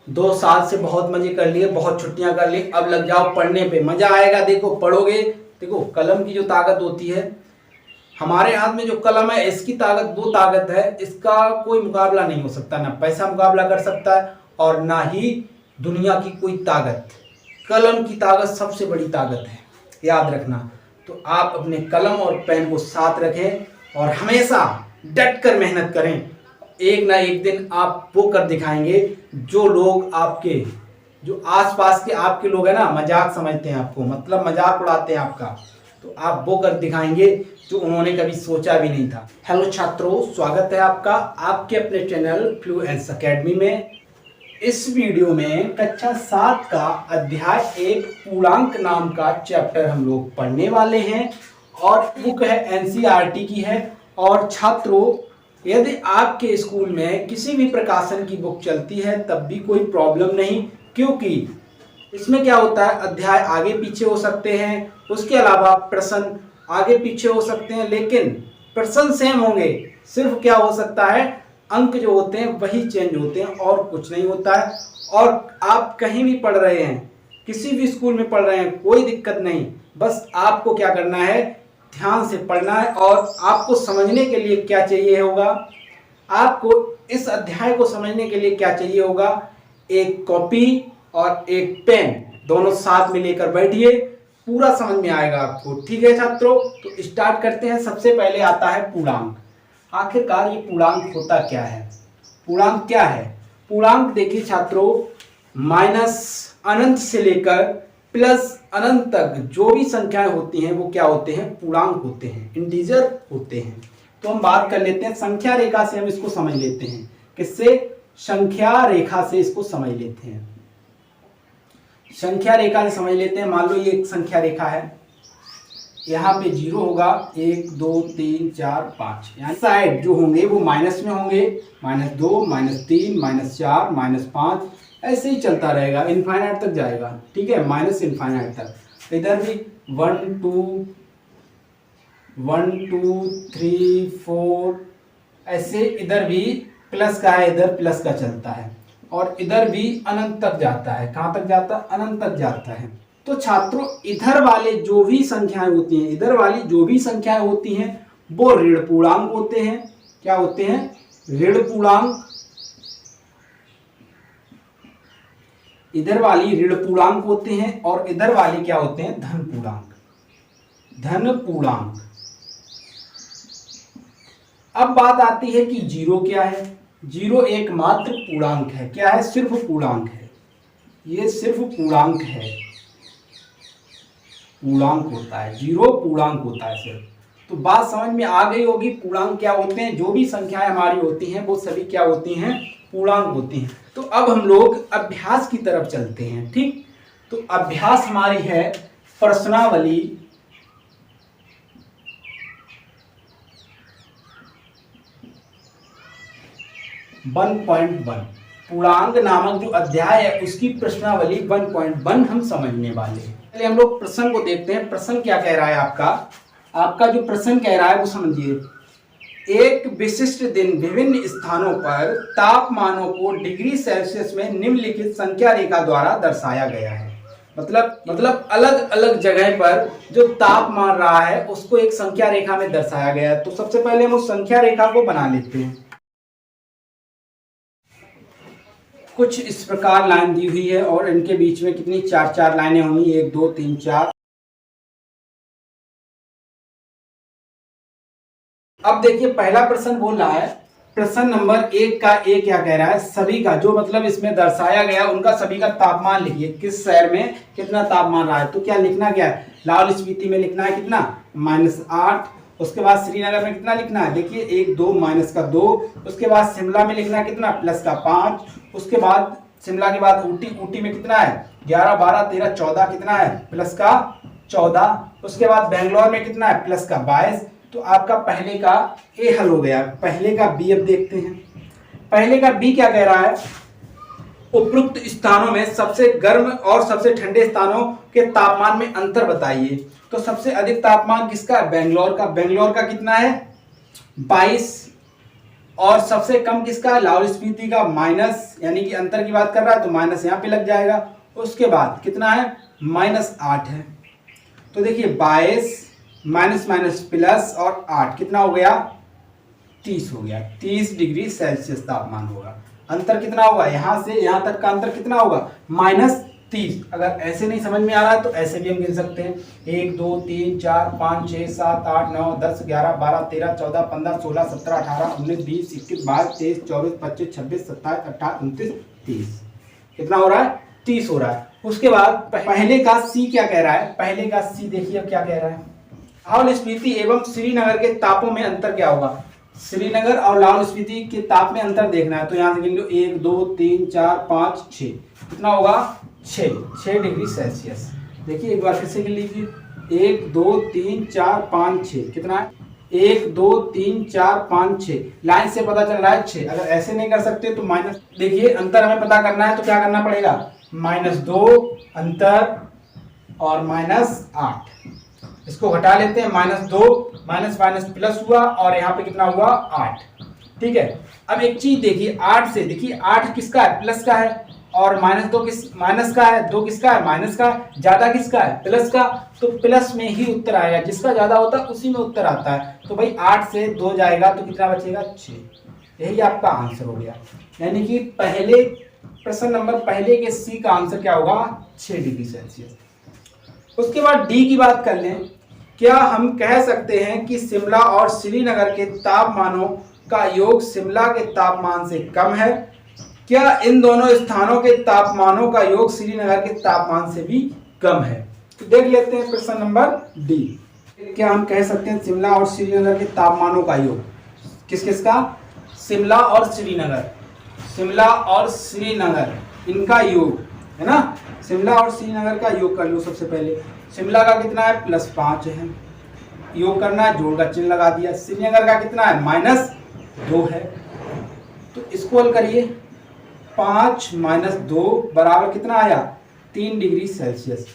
2 साल से बहुत मजे कर लिए, बहुत छुट्टियां कर ली, अब लग जाओ पढ़ने पे, मजा आएगा। देखो पढ़ोगे, देखो कलम की जो ताकत होती है, हमारे हाथ में जो कलम है इसकी ताकत वो ताकत है, इसका कोई मुकाबला नहीं हो सकता। ना पैसा मुकाबला कर सकता है और ना ही दुनिया की कोई ताकत। कलम की ताकत सबसे बड़ी ताकत है, याद रखना। तो आप अपने कलम और पेन को साथ रखें और हमेशा डट कर मेहनत करें। एक ना एक दिन आप वो कर दिखाएंगे जो लोग आपके, जो आसपास के आपके लोग हैं ना, मजाक समझते हैं आपको, मतलब मजाक उड़ाते हैं आपका, तो आप वो कर दिखाएंगे जो उन्होंने कभी सोचा भी नहीं था। हेलो छात्रों, स्वागत है आपका आपके अपने चैनल फ्लुएंस एकेडमी में। इस वीडियो में कक्षा 7 का अध्याय 1 पूर्णांक नाम का चैप्टर हम लोग पढ़ने वाले हैं और बुक है एनसीईआरटी की है। और छात्रों, यदि आपके स्कूल में किसी भी प्रकाशन की बुक चलती है तब भी कोई प्रॉब्लम नहीं, क्योंकि इसमें क्या होता है, अध्याय आगे पीछे हो सकते हैं, उसके अलावा प्रश्न आगे पीछे हो सकते हैं, लेकिन प्रश्न सेम होंगे। सिर्फ क्या हो सकता है, अंक जो होते हैं वही चेंज होते हैं और कुछ नहीं होता है। और आप कहीं भी पढ़ रहे हैं, किसी भी स्कूल में पढ़ रहे हैं, कोई दिक्कत नहीं। बस आपको क्या करना है, ध्यान से पढ़ना है। और आपको समझने के लिए क्या चाहिए होगा, आपको इस अध्याय को समझने के लिए क्या चाहिए होगा, एक कॉपी और एक पेन, दोनों साथ में लेकर बैठिए, पूरा समझ में आएगा आपको। ठीक है छात्रों, तो स्टार्ट करते हैं। सबसे पहले आता है पूर्णांक। आखिरकार ये पूर्णांक होता क्या है, पूर्णांक क्या है? पूर्णांक देखिए छात्रों, माइनस अनंत से लेकर प्लस अनंत तक जो भी संख्याएं होती हैं वो क्या होते हैं, पूर्णांक होते हैं, इंटीजर होते हैं। तो हम बात कर लेते हैं संख्या रेखा से, हम इसको समझ लेते हैं। किससे? संख्या रेखा से इसको समझ लेते हैं। संख्या रेखा से समझ लेते हैं। मान लो ये एक संख्या रेखा है, यहाँ पे 0 होगा, 1 2 3 4 5, यानी साइड जो होंगे वो माइनस में होंगे, -2 -3 -4 -5, ऐसे ही चलता रहेगा, इनफाइनाइट तक जाएगा। ठीक है, माइनस इनफाइनाइट तक। इधर भी 1 2 3 4, ऐसे इधर भी प्लस का है, इधर प्लस का चलता है, और इधर भी अनंत तक जाता है। कहाँ तक जाता है? अनंत तक जाता है। तो छात्रों, इधर वाले जो भी संख्याएं होती हैं, इधर वाली जो भी संख्याएं होती हैं वो ऋण पूर्णांक होते हैं। क्या होते हैं? ऋण पूर्णांक। इधर वाली ऋण पूर्णांक होते हैं और इधर वाले क्या होते हैं? धन पूर्णांक। धन पूर्णांक। अब बात आती है कि 0 क्या है। 0 एकमात्र पूर्णांक है। क्या है? सिर्फ पूर्णांक है। ये सिर्फ पूर्णांक है, पूर्णांक होता है। 0 पूर्णांक होता है सिर्फ। तो बात समझ में आ गई होगी, पूर्णांक क्या होते हैं। जो भी संख्याएं हमारी होती हैं वो सभी क्या होती हैं? पूर्णांक होती हैं। तो अब हम लोग अभ्यास की तरफ चलते हैं। ठीक, तो अभ्यास हमारी है प्रश्नावली 1.1। पूर्णांक नामक जो अध्याय है उसकी प्रश्नावली 1.1 हम समझने वाले हैं। पहले हम लोग प्रश्न को देखते हैं। प्रश्न क्या कह रहा है आपका जो प्रश्न कह रहा है वो समझिए। एक विशिष्ट दिन विभिन्न स्थानों पर तापमानों को डिग्री सेल्सियस में निम्नलिखित संख्या रेखा द्वारा दर्शाया गया है। मतलब अलग अलग जगह पर जो तापमान रहा है उसको एक संख्या रेखा में दर्शाया गया है। तो सबसे पहले हम उस संख्या रेखा को बना लेते हैं। कुछ इस प्रकार लाइन दी हुई है और इनके बीच में कितनी 4 लाइनें होंगी, 1 2 3 4। अब देखिए पहला प्रश्न बोल रहा है, प्रश्न नंबर 1 का ए क्या कह रहा है, सभी का जो मतलब इसमें दर्शाया गया उनका सभी का तापमान लिखिए। किस शहर में कितना तापमान रहा है। तो क्या लिखना, क्या है, लाहौल स्पीति में लिखना है कितना, -8। उसके बाद श्रीनगर में कितना लिखना है, देखिए 1 2 -2। उसके बाद शिमला में लिखना है कितना, +5। उसके बाद शिमला के बाद ऊटी में कितना है, 11 12 13 14, कितना है, +14। उसके बाद बेंगलोर में कितना है, +22। तो आपका पहले का ए हल हो गया। पहले का बी अब देखते हैं। पहले का बी क्या कह रहा है, उपरोक्त स्थानों में सबसे गर्म और सबसे ठंडे स्थानों के तापमान में अंतर बताइए। तो सबसे अधिक तापमान किसका है, बेंगलोर का। बेंगलोर का कितना है, 22। और सबसे कम किसका है, लाहौल स्पीति का, माइनस यानी कि अंतर की बात कर रहा है तो माइनस यहाँ पे लग जाएगा। उसके बाद कितना है, -8 है। तो देखिए 22 माइनस माइनस प्लस और 8 कितना हो गया, 30 हो गया। 30 डिग्री सेल्सियस तापमान होगा। अंतर कितना होगा, यहाँ से यहाँ तक का अंतर कितना होगा, -30। अगर ऐसे नहीं समझ में आ रहा है तो ऐसे भी हम गिन सकते हैं, 1 2 3 4 5 6 7 8 9 10 11 12 13 14 15 16 17 18 19 20 21 22 23 24 25 26 27 28 29 30। कितना हो रहा है, 30 हो रहा है। उसके बाद पहले का सी क्या कह रहा है, पहले का सी देखिए अब क्या कह रहा है, लाहौल स्पीति एवं श्रीनगर के तापों में अंतर क्या होगा। श्रीनगर और लाहौल स्पीति के ताप में अंतर देखना है तो यहाँ से गिन लो 1 2 3 4 5 6, कितना होगा, 6 डिग्री सेल्सियस। देखिए एक बार फिर से गिन लीजिए, 1 2 3 4 5 6, कितना है, 1 2 3 4 5 6, लाइन से पता चल रहा है 6। अगर ऐसे नहीं कर सकते तो माइनस, देखिए अंतर हमें पता करना है तो क्या करना पड़ेगा, -2 अंतर और -8, इसको घटा लेते हैं, -2 माइनस माइनस प्लस हुआ और यहाँ पे कितना हुआ, 8। ठीक है, अब एक चीज देखिए, 8 से देखिए 8 किसका है, प्लस का है, और -2 किस, माइनस का है, 2 किसका है, माइनस का, ज्यादा किसका है, प्लस का, तो प्लस में ही उत्तर आएगा, जिसका ज्यादा होता है उसी में उत्तर आता है। तो भाई 8 से 2 जाएगा तो कितना बचेगा, 6। यही आपका आंसर हो गया। यानी कि पहले प्रश्न नंबर पहले के सी का आंसर क्या होगा, 6 डिग्री सेल्सियस। उसके बाद डी की बात कर लें, क्या हम कह सकते हैं कि शिमला और श्रीनगर के तापमानों का योग शिमला के तापमान से कम है। क्या इन दोनों स्थानों के तापमानों का योग श्रीनगर के तापमान से भी कम है। तो देख लेते हैं प्रश्न नंबर डी। क्या हम कह सकते हैं शिमला और श्रीनगर के तापमानों का योग, किस किस का, शिमला और श्रीनगर, शिमला और श्रीनगर इनका योग है ना। शिमला और श्रीनगर का योग कर लो। सबसे पहले शिमला का कितना है, +5 है, योग करना है, जोड़ का चिन्ह लगा दिया। श्रीनगर का कितना है, -2 है, तो इसको हल करिए। 5 - 2 बराबर कितना आया, 3 डिग्री सेल्सियस।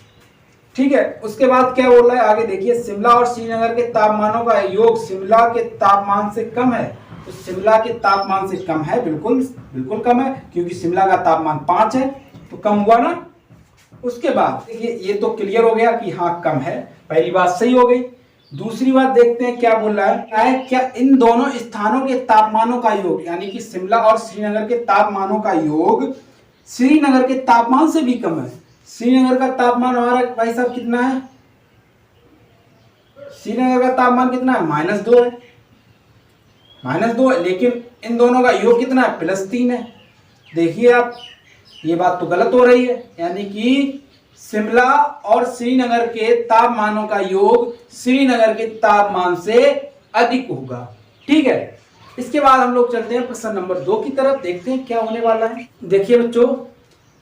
ठीक है, उसके बाद क्या बोल रहा है आगे देखिए, शिमला और श्रीनगर के तापमानों का योग शिमला के तापमान से कम है। तो शिमला के तापमान से कम है, बिल्कुल बिल्कुल कम है, क्योंकि शिमला का तापमान 5 है, तो कम हुआ ना। उसके बाद देखिए ये तो क्लियर हो गया कि हाँ कम है, पहली बात सही हो गई। दूसरी बात देखते हैं क्या बोल रहा है, क्या इन दोनों स्थानों के तापमानों का योग, यानी कि शिमला और श्रीनगर के तापमानों का योग श्रीनगर के तापमान से भी कम है। श्रीनगर का तापमान हमारा भाई साहब कितना है, श्रीनगर का तापमान कितना है, -2 है, -2 है, लेकिन इन दोनों का योग कितना है, +3 है। देखिए आप ये बात तो गलत हो रही है, यानी कि शिमला और श्रीनगर के तापमानों का योग श्रीनगर के तापमान से अधिक होगा। ठीक है, इसके बाद हम लोग चलते हैं प्रश्न नंबर 2 की तरफ, देखते हैं क्या होने वाला है। देखिए बच्चों,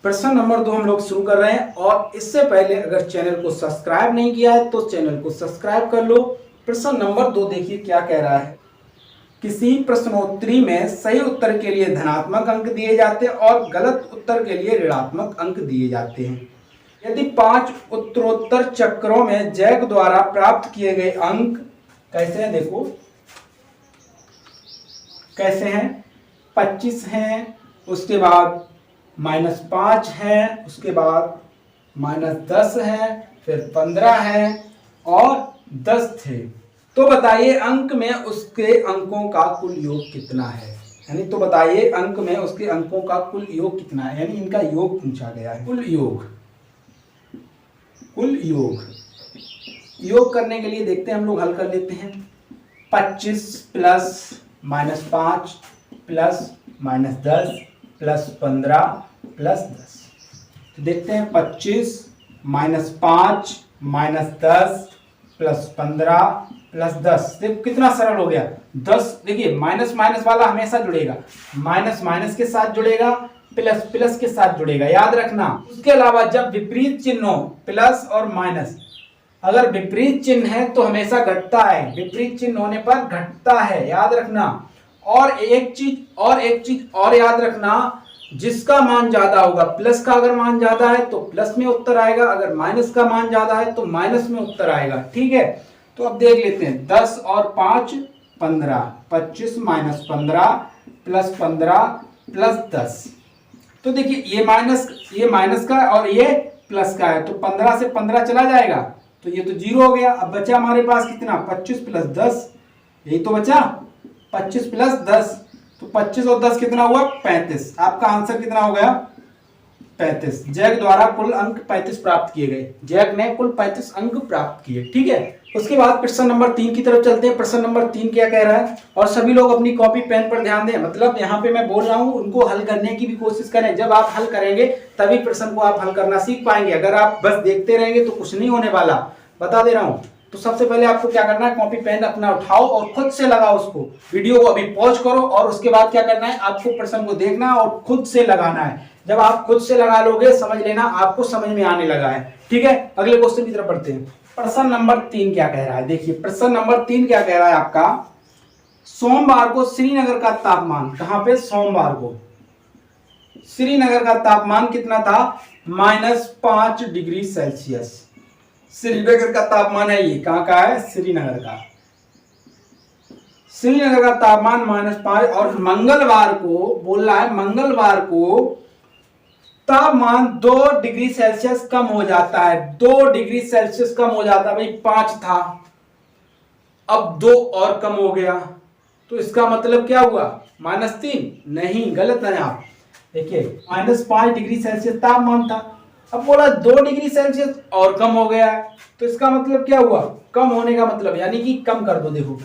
प्रश्न नंबर 2 हम लोग शुरू कर रहे हैं, और इससे पहले अगर चैनल को सब्सक्राइब नहीं किया है तो चैनल को सब्सक्राइब कर लो। प्रश्न नंबर 2 देखिए क्या कह रहा है, किसी प्रश्नोत्तरी में सही उत्तर के लिए धनात्मक अंक दिए जाते हैं और गलत उत्तर के लिए ऋणात्मक अंक दिए जाते हैं। यदि 5 उत्तरोत्तर चक्रों में जैक द्वारा प्राप्त किए गए अंक कैसे हैं, देखो कैसे हैं, 25 हैं, उसके बाद -5 है, उसके बाद -10 है, फिर 15 है और 10 थे, तो बताइए अंक में उसके अंकों का कुल योग कितना है। यानी तो बताइए अंक में उसके अंकों का कुल योग कितना है, यानी इनका योग पूछा गया है। कुल योग, कुल योग करने के लिए देखते हैं हम लोग, हल कर लेते हैं। 25 प्लस -5 प्लस -10 प्लस 15 प्लस 10, तो देखते हैं 25 -5 -10 प्लस 15 प्लस 10, देखो कितना सरल हो गया। 10 देखिए माइनस माइनस वाला हमेशा जुड़ेगा, माइनस माइनस के साथ जुड़ेगा, प्लस प्लस के साथ जुड़ेगा, याद रखना। उसके अलावा जब विपरीत चिन्ह हो, प्लस और माइनस, अगर विपरीत चिन्ह है तो हमेशा घटता है, विपरीत चिन्ह होने पर घटता है, याद रखना। और एक चीज और याद रखना, जिसका मान ज्यादा होगा, प्लस का अगर मान ज्यादा है तो प्लस में उत्तर आएगा, अगर माइनस का मान ज्यादा है तो माइनस में उत्तर आएगा। ठीक है, तो अब देख लेते हैं 10 और 5 15, 25 माइनस 15 प्लस 15 प्लस 10। तो देखिए ये माइनस का और ये प्लस का है, तो 15 से 15 चला जाएगा तो ये तो 0 हो गया। अब बचा हमारे पास कितना, 25 प्लस 10, यही तो बचा 25 प्लस 10। तो 25 और 10 कितना हुआ, 35। आपका आंसर कितना हो गया, 35। जैक द्वारा कुल अंक 35 प्राप्त किए गए। जैक ने कुल 35 अंक प्राप्त किए। ठीक है, उसके बाद प्रश्न नंबर 3 की तरफ चलते हैं। प्रश्न नंबर 3 क्या कह रहा है, और सभी लोग अपनी कॉपी पेन पर ध्यान दें। मतलब यहाँ पे मैं बोल रहा हूँ उनको हल करने की भी कोशिश करें। जब आप हल करेंगे तभी प्रश्न को आप हल करना सीख पाएंगे। अगर आप बस देखते रहेंगे तो कुछ नहीं होने वाला, बता दे रहा हूँ। तो सबसे पहले आपको क्या करना है, कॉपी पेन अपना उठाओ और खुद से लगाओ उसको। वीडियो को अभी पॉज करो और उसके बाद क्या करना है, आपको प्रश्न को देखना और खुद से लगाना है। जब आप खुद से लगा लोगे समझ लेना आपको समझ में आने लगा है। ठीक है, अगले क्वेश्चन की तरफ बढ़ते हैं। प्रश्न नंबर 3 क्या कह रहा है, देखिए प्रश्न नंबर 3 क्या कह रहा है आपका, सोमवार को श्रीनगर का तापमान, कहां पे, सोमवार को श्रीनगर का तापमान कितना था, -5 डिग्री सेल्सियस। श्रीनगर का तापमान है ये, कहां का है, श्रीनगर का। श्रीनगर का तापमान -5 और मंगलवार को बोल रहा है, मंगलवार को तापमान 2 डिग्री सेल्सियस कम हो जाता है। 2 डिग्री सेल्सियस कम हो जाता है, भाई 5 था अब 2 और कम हो गया, तो इसका मतलब क्या हुआ, -3। नहीं, गलत है आप। देखिए -5 डिग्री सेल्सियस तापमान था, अब बोला 2 डिग्री सेल्सियस और कम हो गया है, तो इसका मतलब क्या हुआ, कम होने का मतलब यानी कि कम कर दो। देखो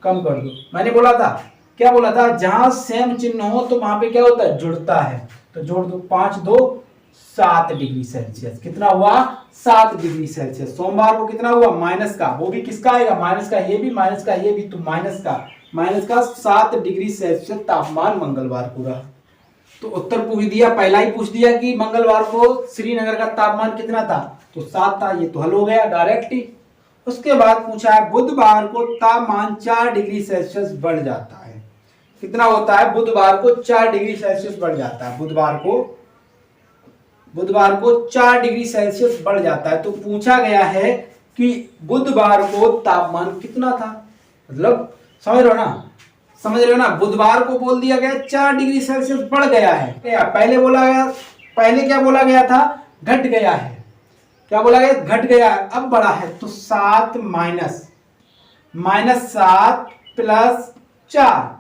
कम कर दो, मैंने बोला था, क्या बोला था, जहां सेम चिन्ह हो तो वहां पे क्या होता है, जुड़ता है। तो जोड़ दो, 5 2 7 डिग्री सेल्सियस। कितना हुआ, 7 डिग्री सेल्सियस। सोमवार को कितना हुआ, माइनस का, वो भी किसका आएगा, माइनस का, ये भी माइनस का, ये भी, तो माइनस का 7 डिग्री सेल्सियस तापमान मंगलवार को रहा। तो उत्तर पूछ दिया, पहला ही पूछ दिया कि मंगलवार को श्रीनगर का तापमान कितना था, तो 7 था, ये तो हल हो गया डायरेक्ट ही। उसके बाद पूछा है बुधवार को तापमान 4 डिग्री सेल्सियस बढ़ जाता है। कितना होता है, बुधवार को 4 डिग्री सेल्सियस बढ़ जाता है। बुधवार को 4 डिग्री सेल्सियस बढ़ जाता है। तो पूछा गया है कि बुधवार को तापमान कितना था, मतलब समझ रहे हो ना, बुधवार को बोल दिया गया 4 डिग्री सेल्सियस बढ़ गया है। पहले क्या बोला गया था, घट गया है। क्या बोला गया, घट गया है, अब बढ़ा है। तो 7 -7 प्लस 4,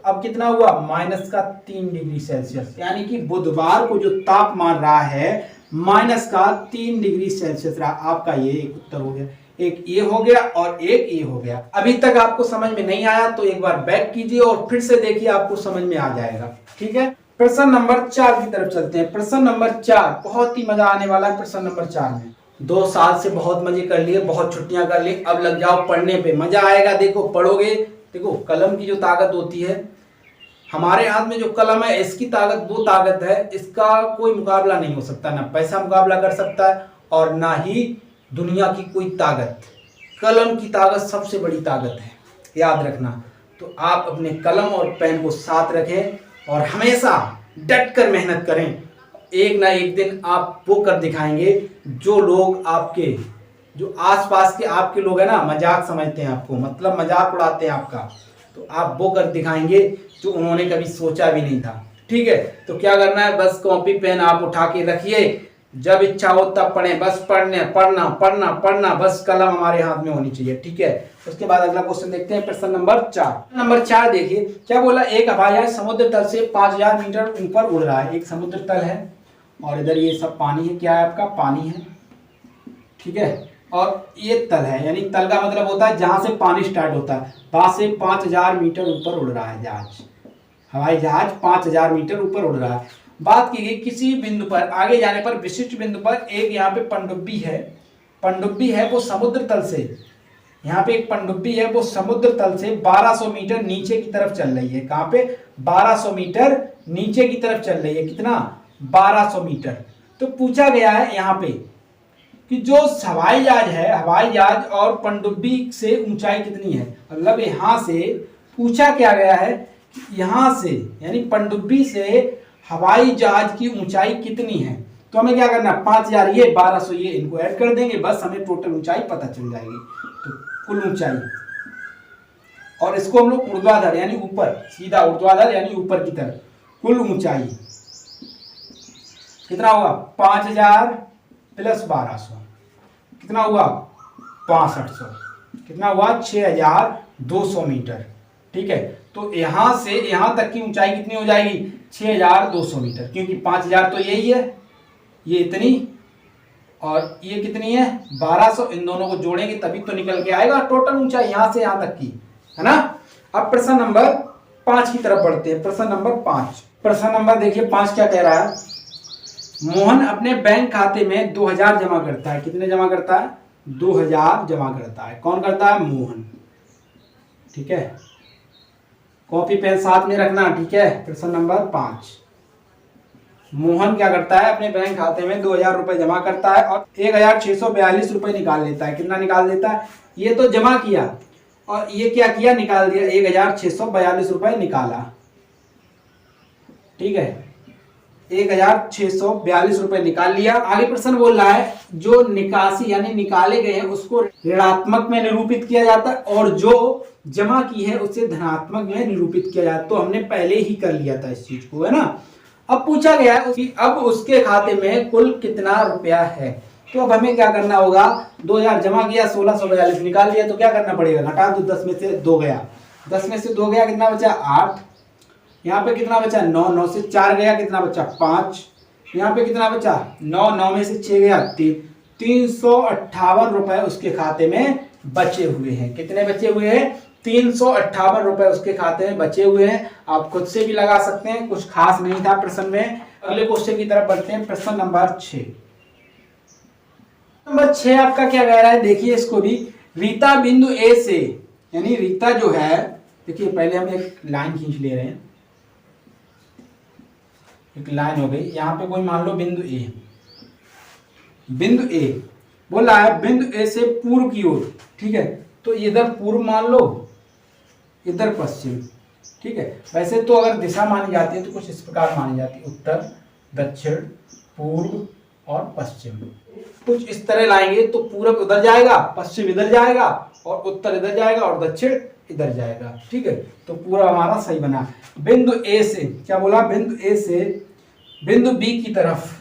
अब कितना हुआ, -3 डिग्री सेल्सियस। यानी कि बुधवार को जो तापमान रहा है -3 डिग्री सेल्सियस रहा। आपका ये एक उत्तर हो गया, एक ये हो गया और एक ये हो गया। अभी तक आपको समझ में नहीं आया तो एक बार बैक कीजिए और फिर से देखिए, आपको समझ में आ जाएगा। ठीक है, प्रश्न नंबर 4 की तरफ चलते हैं। प्रश्न नंबर 4 बहुत ही मजा आने वाला है। प्रश्न नंबर 4 में 2 साल से बहुत मजे कर लिए, बहुत छुट्टियां कर ली, अब लग जाओ पढ़ने पे, मजा आएगा। देखो पढ़ोगे, देखो कलम की जो ताकत होती है, हमारे हाथ में जो कलम है इसकी ताकत वो ताकत है, इसका कोई मुकाबला नहीं हो सकता। ना पैसा मुकाबला कर सकता है और ना ही दुनिया की कोई ताकत। कलम की ताकत सबसे बड़ी ताकत है, याद रखना। तो आप अपने कलम और पेन को साथ रखें और हमेशा डट कर मेहनत करें। एक ना एक दिन आप वो कर दिखाएंगे जो लोग आपके, जो आसपास के आपके लोग हैं ना, मजाक समझते हैं आपको, मतलब मजाक उड़ाते हैं आपका, तो आप वो कर दिखाएंगे जो उन्होंने कभी सोचा भी नहीं था। ठीक है, तो क्या करना है, बस कॉपी पेन आप उठा के रखिए, जब इच्छा हो तब पढ़ें, बस पढ़ना, बस कलम हमारे हाथ में होनी चाहिए। ठीक है, उसके बाद अगला क्वेश्चन देखते हैं। प्रश्न नंबर 4 देखिए क्या बोला, एक हवाई जहाज समुद्र तल से 5000 मीटर ऊपर उड़ रहा है। एक समुद्र तल है और इधर ये सब पानी है, क्या है आपका, पानी है। ठीक है, और ये तल है, यानी तल का मतलब होता है जहां से पानी स्टार्ट होता है, वहां से 5000 मीटर ऊपर उड़ रहा है जहाज, हवाई जहाज 5000 मीटर ऊपर उड़ रहा है। बात की गई किसी बिंदु पर आगे जाने पर, विशिष्ट बिंदु पर एक यहाँ पे पनडुब्बी है वो समुद्र तल से, यहाँ पे एक पनडुब्बी है वो समुद्र तल से 1200 मीटर नीचे की तरफ चल रही है। कहाँ पे, 1200 मीटर नीचे की तरफ चल रही है। कितना, 1200 मीटर। तो पूछा गया है यहाँ पे कि जो हवाई जहाज है, हवाई जहाज और पनडुब्बी से ऊंचाई कितनी है। मतलब यहाँ से पूछा क्या गया है, यहाँ से यानी पनडुब्बी से हवाई जहाज की ऊंचाई कितनी है। तो हमें क्या करना, 5000 ये 1200 ये, इनको ऐड कर देंगे, बस हमें टोटल ऊंचाई पता चल जाएगी। तो कुल ऊंचाई और इसको हम लोग ऊर्ध्वाधर यानी ऊपर, सीधा ऊर्ध्वाधर यानी ऊपर की तरफ। कुल ऊंचाई कितना होगा 5000 प्लस 1200 कितना हुआ 6500, कितना हुआ 6200 मीटर। ठीक है, तो यहां से यहां तक की ऊंचाई कितनी हो जाएगी 6200 मीटर, क्योंकि 5000 तो यही है, ये इतनी और ये कितनी है 1200, इन दोनों को जोड़ेंगे तभी तो निकल के आएगा टोटल ऊंचाई यहां से यहां तक की, है ना। अब प्रश्न नंबर 5 की तरफ बढ़ते हैं। प्रश्न नंबर 5, प्रश्न नंबर देखिए 5 क्या कह रहा है। मोहन अपने बैंक खाते में 2000 जमा करता है। कितने जमा करता है 2000 जमा करता है। कौन करता है मोहन। ठीक है, कॉपी पेन साथ में रखना। ठीक है, प्रश्न नंबर 5, मोहन क्या करता है अपने बैंक खाते में 2000 रुपए जमा करता है और 1642 रुपए निकाल लेता है। कितना निकाल लेता है, ये तो जमा किया और ये क्या किया निकाल दिया, 1642 रुपए निकाला। ठीक है, 1642 रुपए निकाल लिया। आगे प्रश्न बोल रहा है जो निकासी यानी निकाले गए हैं उसको ऋणात्मक में निरूपित किया जाता है और जो जमा की है उसे धनात्मक में निरूपित किया जाता है। तो हमने पहले ही कर लिया था इस चीज को, है ना। अब पूछा गया है कि अब उसके खाते में कुल कितना रुपया है। तो अब हमें क्या करना होगा, 2000 जमा किया, 1642 निकाल लिया, तो क्या करना पड़ेगा, घटा दो, 10 में से 2 गया, 10 में से 2 गया, कितना बचा 8, यहाँ पे कितना बचा 9, 9 से 4 गया, कितना बचा 5, यहाँ पे कितना बचा 9, 9 में से 6 गया 3, 358 रुपए उसके खाते में बचे हुए हैं। कितने बचे हुए हैं 358 रुपए उसके खाते में बचे हुए हैं। आप खुद से भी लगा सकते हैं, कुछ खास नहीं था प्रश्न में। अगले क्वेश्चन की तरफ बढ़ते हैं। प्रश्न नंबर 6, नंबर 6 आपका क्या कह रहा है, देखिए इसको भी। रीता बिंदु ए से, यानी रीता जो है, देखिए पहले हम एक लाइन खींच ले रहे हैं, एक लाइन हो गई, यहां पे कोई मान लो बिंदु ए, बिंदु ए बोल रहा है बिंदु ए से पूर्व की ओर। ठीक है, तो इधर पूर्व मान लो, इधर पश्चिम। ठीक है, वैसे तो अगर दिशा मानी जाती है तो कुछ इस प्रकार मानी जाती है, उत्तर, दक्षिण, पूर्व और पश्चिम। कुछ इस तरह लाएंगे तो पूर्व उधर जाएगा, पश्चिम इधर जाएगा और उत्तर इधर जाएगा और दक्षिण इधर जाएगा। ठीक है, तो पूरा हमारा सही बना। बिंदु ए से क्या बोला, बिंदु ए से बिंदु बी की तरफ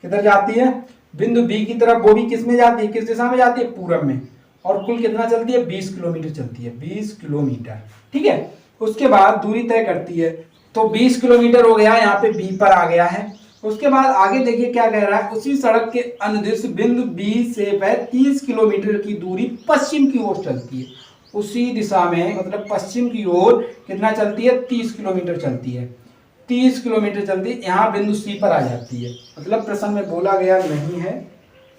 किधर जाती है, बिंदु बी की तरफ, वो भी किस में जाती है, किस दिशा में जाती है, पूरब में, और कुल कितना चलती है 20 किलोमीटर चलती है, 20 किलोमीटर। ठीक है, उसके बाद दूरी तय करती है, तो 20 किलोमीटर हो गया, यहाँ पे बी पर आ गया है। उसके बाद आगे देखिए क्या कह रहा है, उसी सड़क के अनुदिश बिंदु बी से वह 30 किलोमीटर की दूरी पश्चिम की ओर चलती है। उसी दिशा में मतलब पश्चिम की ओर कितना चलती है 30 किलोमीटर चलती है, 30 किलोमीटर चलती है, यहाँ बिंदु सी पर आ जाती है। मतलब प्रश्न में बोला गया नहीं है,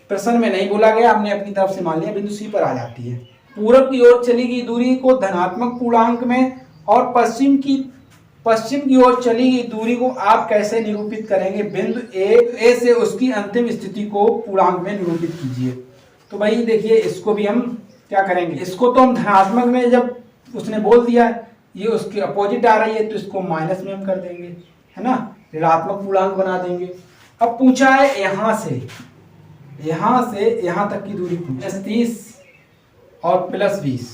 प्रश्न में नहीं बोला गया, हमने अपनी तरफ से मान लिया, बिंदु सी पर आ जाती है। पूरब की ओर चली गई दूरी को धनात्मक पूर्णांक में और पश्चिम की ओर चली गई दूरी को आप कैसे निरूपित करेंगे, बिंदु ए से उसकी अंतिम स्थिति को पूर्णांक में निरूपित कीजिए। तो भाई देखिए इसको भी हम क्या करेंगे, इसको तो हम धनात्मक में, जब उसने बोल दिया ये उसके अपोजिट आ रही है तो इसको माइनस में हम कर देंगे, है ना, ऋणात्मक पूर्णांक बना देंगे। अब पूछा है यहां से यहां तक की दूरी, -30 और +20,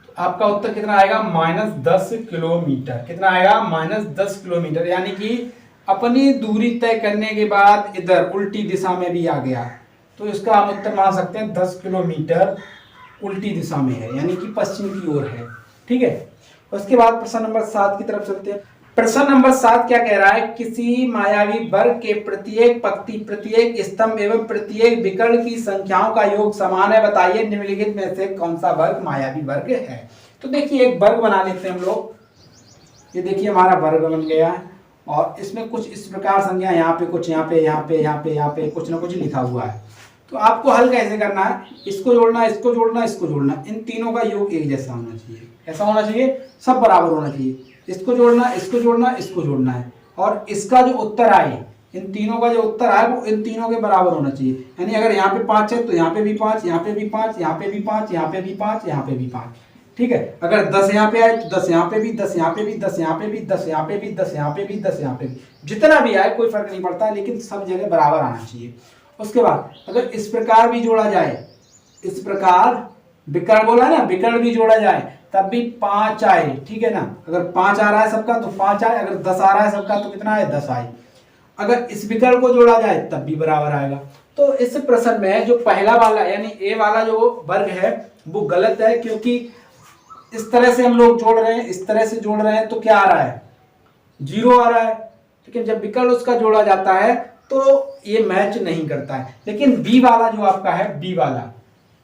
तो आपका उत्तर कितना आएगा -10 किलोमीटर। कितना आएगा -10 किलोमीटर, यानी कि अपनी दूरी तय करने के बाद इधर उल्टी दिशा में भी आ गया, तो इसका हम उत्तर मान सकते हैं 10 किलोमीटर उल्टी दिशा में है, यानी कि पश्चिम की ओर है। ठीक है, उसके बाद प्रश्न नंबर 7 की तरफ चलते हैं। प्रश्न नंबर 7 क्या कह रहा है, किसी मायावी वर्ग के प्रत्येक पंक्ति, प्रत्येक स्तंभ एवं प्रत्येक विकर्ण की संख्याओं का योग समान है, बताइए निम्नलिखित में से कौन सा वर्ग मायावी वर्ग है। तो देखिए एक वर्ग बना लेते हैं हम लोग, ये देखिए हमारा वर्ग बन गया है और इसमें कुछ इस प्रकार संख्या, यहाँ पे कुछ, यहाँ पे, यहाँ पे, यहाँ पे, यहाँ पे कुछ ना कुछ लिखा हुआ है। तो आपको हल कैसे करना है, इसको जोड़ना, इसको जोड़ना, इसको जोड़ना, इन तीनों का योग एक जैसा होना चाहिए, ऐसा होना चाहिए, सब बराबर होना चाहिए। इसको जोड़ना, इसको जोड़ना, इसको जोड़ना है, और इसका जो उत्तर आए, इन तीनों का जो उत्तर आए वो इन तीनों के बराबर होना चाहिए। यानी अगर यहाँ पे 5 है तो यहाँ पे भी 5, यहाँ पे भी 5, यहाँ पे भी 5, यहाँ पे भी 5, यहाँ पे भी 5। ठीक है, अगर 10 यहाँ पे आए तो 10 यहाँ पे भी, 10 यहाँ पे भी, 10 यहाँ पे भी, 10 यहाँ पे भी, 10 यहाँ पे भी, 10 यहाँ पे भी, जितना भी आए कोई फर्क नहीं पड़ता, लेकिन सब जगह बराबर आना चाहिए। उसके बाद अगर इस प्रकार भी जोड़ा जाए, इस प्रकार विकर्ण बोला ना, विकर्ण भी जोड़ा जाए तब भी 5 आए, ठीक है ना। अगर 5 आ रहा है सबका तो 5 आए, अगर 10 आ रहा है सबका तो कितना है, 10 आए। अगर इस विकल्प को जोड़ा जाए तब भी बराबर आएगा। तो इस प्रश्न में जो पहला वाला यानी ए वाला जो वर्ग है वो गलत है, क्योंकि इस तरह से हम लोग जोड़ रहे हैं, इस तरह से जोड़ रहे हैं तो क्या आ रहा है, 0 आ रहा है। लेकिन जब विकल्प उसका जोड़ा जाता है तो ये मैच नहीं करता है। लेकिन बी वाला जो आपका है, बी वाला,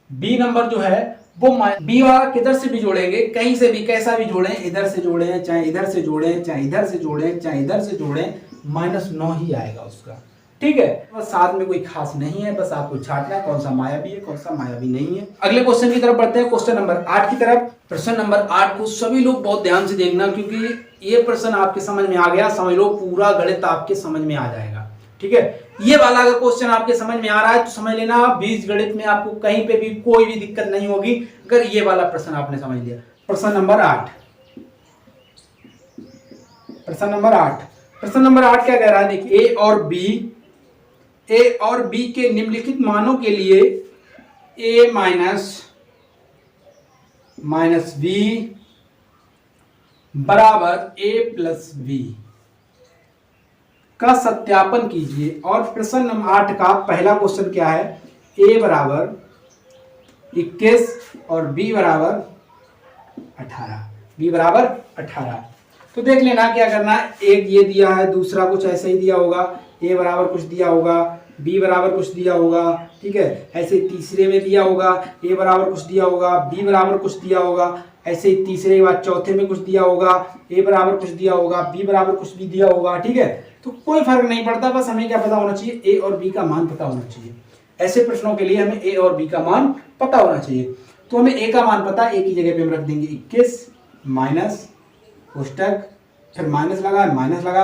बी नंबर जो है वो बी वाला किधर से भी जोड़ेंगे, कहीं से भी कैसा भी जोड़ें, इधर से जोड़ें चाहे इधर से जोड़ें चाहे इधर से जोड़ें चाहे इधर से जोड़ें, -9 ही आएगा उसका, ठीक है। बस साथ में कोई खास नहीं है, बस आपको छांटना है कौन सा मायावी है कौन सा मायावी नहीं है। अगले क्वेश्चन की तरफ बढ़ते हैं, क्वेश्चन नंबर 8 की तरफ। प्रश्न नंबर 8 को सभी लोग बहुत ध्यान से देखना, क्योंकि ये प्रश्न आपके समझ में आ गया, समझ लो पूरा गणित आपके समझ में आ जाएगा, ठीक है। ये वाला अगर क्वेश्चन आपके समझ में आ रहा है तो समझ लेना बीजगणित में आपको कहीं पे भी कोई भी दिक्कत नहीं होगी, अगर ये वाला प्रश्न आपने समझ लिया। प्रश्न नंबर 8, प्रश्न नंबर 8, प्रश्न नंबर 8 क्या कह रहा है, देखिए ए और बी के निम्नलिखित मानों के लिए a माइनस बी बराबर a प्लस बी का सत्यापन कीजिए। और प्रश्न नंबर 8 का पहला क्वेश्चन क्या है, a बराबर 21 और b बराबर 18, b बराबर 18। तो देख लेना क्या करना है, एक ये दिया है, दूसरा कुछ ऐसे ही दिया होगा, a बराबर कुछ दिया होगा, b बराबर कुछ दिया होगा, ठीक है। ऐसे तीसरे में दिया होगा, a बराबर कुछ दिया होगा, b बराबर कुछ दिया होगा, ऐसे ही तीसरे के बाद चौथे में कुछ दिया होगा, a बराबर कुछ दिया होगा, b बराबर कुछ भी दिया होगा, ठीक है। तो कोई फर्क नहीं पड़ता, बस हमें क्या पता होना चाहिए, a और b का मान पता होना चाहिए। ऐसे प्रश्नों के लिए हमें a और b का मान पता होना चाहिए। तो हमें a का मान पता, a की जगह पे हम रख देंगे 21 माइनस कोष्टक, फिर माइनस लगा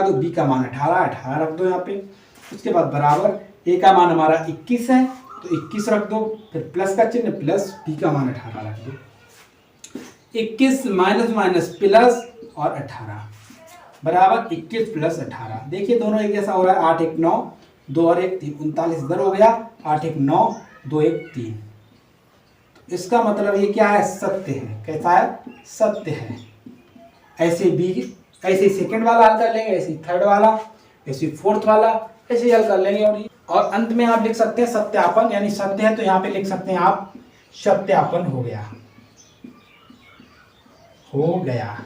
दो, b का मान 18 रख दो यहाँ पे। उसके बाद बराबर a का मान हमारा 21 है तो 21 रख दो, फिर प्लस का चिन्ह प्लस, b का मान 18 रख दो। 21 माइनस प्लस और 18 बराबर 21 प्लस 18। देखिए दोनों एक जैसा हो रहा है, 8 1 9, 2 और 1 3, 39 इधर हो गया, 8 1 9, 2 1 3। तो इसका मतलब ये क्या है, सत्य है। कैसा है, सत्य है। ऐसे बी, ऐसे सेकंड वाला हल कर लेंगे, ऐसे थर्ड वाला, ऐसे फोर्थ वाला, ऐसे हल कर लेंगे। और अंत में आप लिख सकते हैं सत्यापन, यानी सत्य है तो यहाँ पे लिख सकते हैं आप सत्यापन हो गया, हो गया।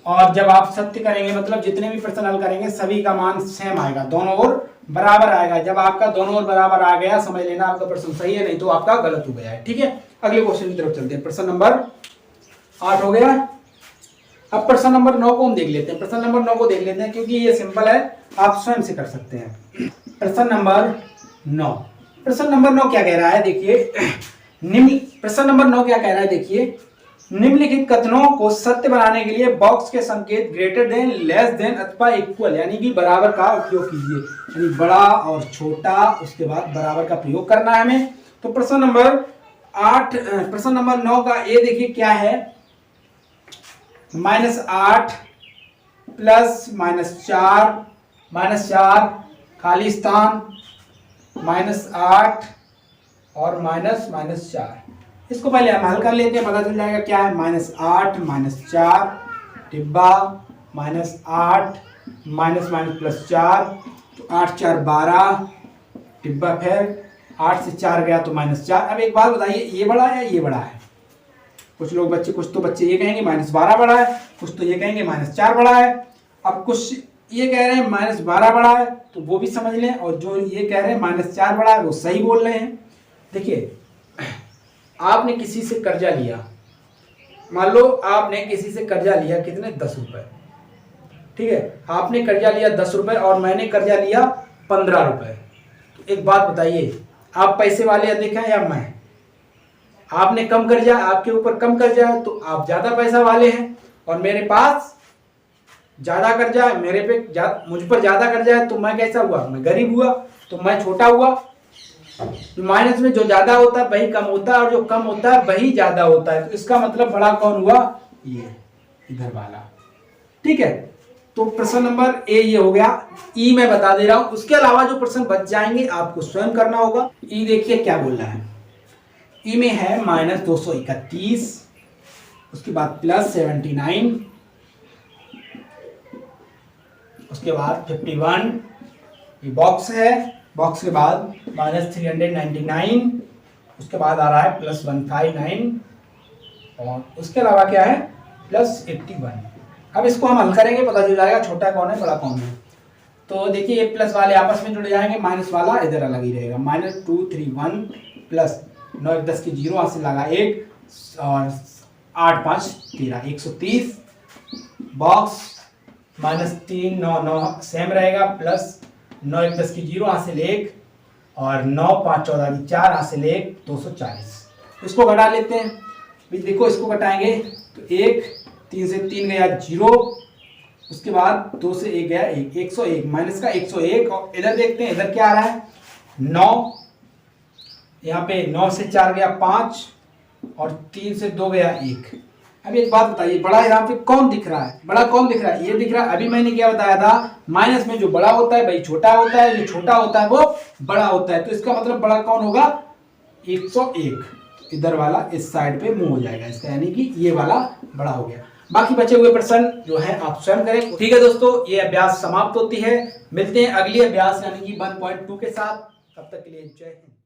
और जब आप सत्य करेंगे मतलब जितने भी प्रश्न हल करेंगे सभी का मान सेम आएगा, दोनों ओर बराबर आएगा। जब आपका दोनों ओर बराबर आ गया समझ लेना आपका प्रश्न सही है, नहीं तो आपका गलत हो गया है, ठीक है। अगले क्वेश्चन की तरफ चलते हैं। प्रश्न नंबर 8 हो गया। अब प्रश्न नंबर 9 को हम देख लेते हैं। प्रश्न नंबर 9 को देख लेते हैं क्योंकि ये सिंपल है, आप स्वयं से कर सकते हैं। प्रश्न नंबर 9, प्रश्न नंबर 9 क्या कह रहा है, देखिए प्रश्न नंबर 9 क्या कह रहा है, देखिए निम्नलिखित कथनों को सत्य बनाने के लिए बॉक्स के संकेत ग्रेटर देन, लेस देन अथवा इक्वल यानी कि बराबर का उपयोग कीजिए। यानी बड़ा और छोटा, उसके बाद बराबर का प्रयोग करना है हमें। तो प्रश्न नंबर 8, प्रश्न नंबर 9 का ए देखिए क्या है, -8 प्लस -4 खाली स्थान, -8 और -4। इसको पहले हम हल कर लेते हैं, पता चल जाएगा क्या है। -8 -4 डिब्बा, -8 -+4 तो 8 4 12 डिब्बा, फिर 8 से 4 गया तो -4। अब एक बात बताइए, ये बड़ा है या ये बड़ा है? कुछ तो बच्चे ये कहेंगे -12 बड़ा है, कुछ तो ये कहेंगे -4 बड़ा है। अब कुछ ये कह रहे हैं -12 बड़ा है तो वो भी समझ लें, और जो ये कह रहे हैं -4 बड़ा है वो सही बोल रहे हैं। देखिए आपने किसी से कर्जा लिया, मान लो आपने किसी से कर्जा लिया, कितने 10 रुपए, ठीक है। आपने कर्जा लिया 10 रुपए और मैंने कर्जा लिया 15 रुपए। तो एक बात बताइए, आप पैसे वाले अधिक हैं या मैं? आपने कम कर्जा, आपके ऊपर कम कर्जा है तो आप ज्यादा पैसा वाले हैं, और मेरे पास ज्यादा कर्जा है, मुझ पर ज्यादा कर्जा है तो मैं कैसा हुआ, मैं गरीब हुआ, तो मैं छोटा हुआ। माइनस में जो ज्यादा होता है वही कम होता है और जो कम होता है वही ज्यादा होता है। तो इसका मतलब बड़ा कौन हुआ, ये इधर वाला, ठीक है। तो प्रश्न नंबर ए ये हो गया। ई मैं बता दे रहा हूं, उसके अलावा जो प्रश्न बच जाएंगे आपको स्वयं करना होगा। ई देखिए क्या बोल रहा है, ई में है -231 उसके बाद प्लस 79, उसके बाद 51, ये बॉक्स है, बॉक्स के बाद माइनस 399, उसके बाद आ रहा है प्लस 159 और उसके अलावा क्या है प्लस 81। अब इसको हम हल करेंगे, पता चल जाएगा छोटा कौन है बड़ा कौन है। तो देखिए ये प्लस वाले आपस में जुड़ जाएंगे, माइनस वाला इधर अलग ही रहेगा। -231 प्लस 9 1 10 की 0 यहाँ से लगा 1 और 8 5 13 130। बॉक्स -3 9 9 सेम रहेगा, प्लस 9 1 10 की 0 यहाँ से ले 1 और 9 5 14 की 4 यहाँ से ले 1 240। इसको घटा लेते हैं। देखो इसको घटाएंगे तो 1 3 से 3 गया 0, उसके बाद 2 से 1 गया 1 101 माइनस का 101। और इधर देखते हैं इधर क्या आ रहा है 9, यहाँ पे 9 से 4 गया 5 और 3 से 2 गया 1। अब एक बात बताइए, बड़ा यहाँ पे कौन दिख रहा है, बड़ा कौन दिख रहा है, ये दिख रहा है। अभी मैंने क्या बताया था, माइनस में जो बड़ा होता है भाई छोटा होता है, जो छोटा होता है वो बड़ा होता है। तो इसका मतलब बड़ा कौन होगा 101, इधर वाला इस साइड पे मूव हो जाएगा इसका, यानी कि ये वाला बड़ा हो गया। बाकी बचे हुए प्रश्न जो है आप स्वयं करें। ठीक है दोस्तों, ये अभ्यास समाप्त होती है। मिलते हैं अगली अभ्यास यानी कि 1.2 के साथ। तब तक के लिए जय हिंद।